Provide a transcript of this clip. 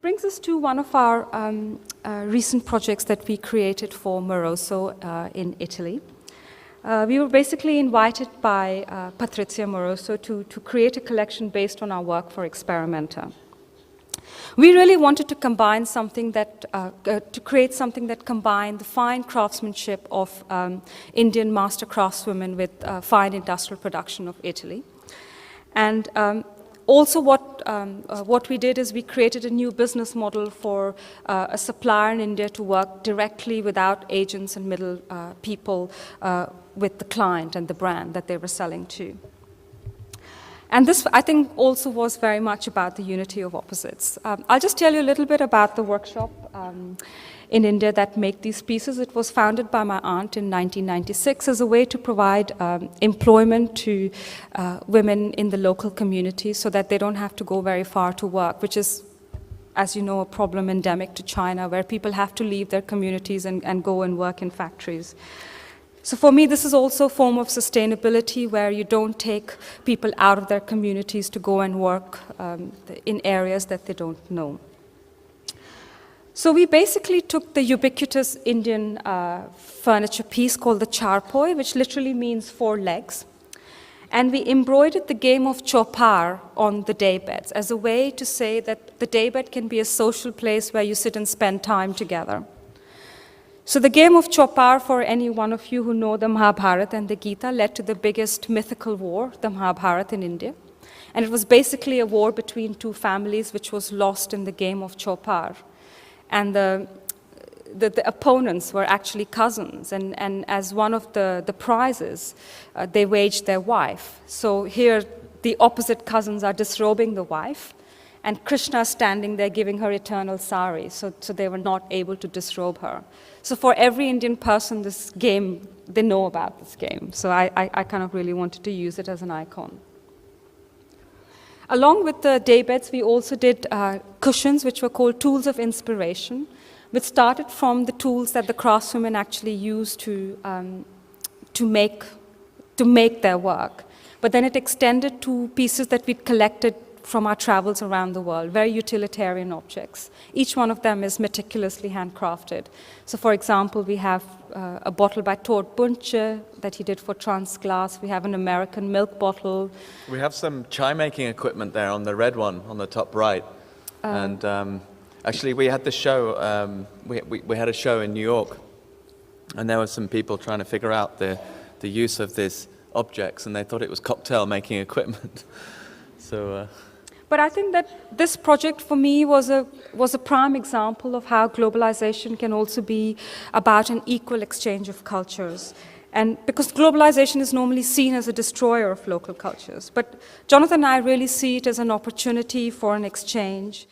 Brings us to one of our recent projects that we created for Moroso in Italy. We were basically invited by Patrizia Moroso to create a collection based on our work for Experimenta. We really wanted to combine something that, to create something that combined the fine craftsmanship of Indian master craftswomen with fine industrial production of Italy. And also what we did is we created a new business model for a supplier in India to work directly without agents and middle people with the client and the brand that they were selling to. And this, I think, also was very much about the unity of opposites. I'll just tell you a little bit about the workshop in India that make these pieces. It was founded by my aunt in 1996 as a way to provide employment to women in the local community so that they don't have to go very far to work, which is, as you know, a problem endemic to China, where people have to leave their communities and go and work in factories. So for me, this is also a form of sustainability where you don't take people out of their communities to go and work in areas that they don't know. So we basically took the ubiquitous Indian furniture piece called the charpoi, which literally means 4 legs, and we embroidered the game of chopar on the daybeds as a way to say that the daybed can be a social place where you sit and spend time together. So the game of chopar, for any one of you who know the Mahabharata and the Gita, led to the biggest mythical war, the Mahabharata in India. And it was basically a war between 2 families which was lost in the game of chopar. And the opponents were actually cousins, and as one of the prizes, they waged their wife. So here, the opposite cousins are disrobing the wife, and Krishna standing there giving her eternal sari, so they were not able to disrobe her. So for every Indian person, this game, they know about this game. So I kind of really wanted to use it as an icon. Along with the daybeds, we also did cushions, which were called tools of inspiration, which started from the tools that the craftswomen actually used to make their work. But then it extended to pieces that we'd collected from our travels around the world, very utilitarian objects. Each one of them is meticulously handcrafted. So for example, we have a bottle by Tord Bunche that he did for Transglass. We have an American milk bottle. We have some chai making equipment there on the red one on the top right. And actually we had the show, we had a show in New York, and there were some people trying to figure out the use of these objects, and they thought it was cocktail making equipment. So. But I think that this project for me was a prime example of how globalization can also be about an equal exchange of cultures. And because globalization is normally seen as a destroyer of local cultures, but Jonathan and I really see it as an opportunity for an exchange.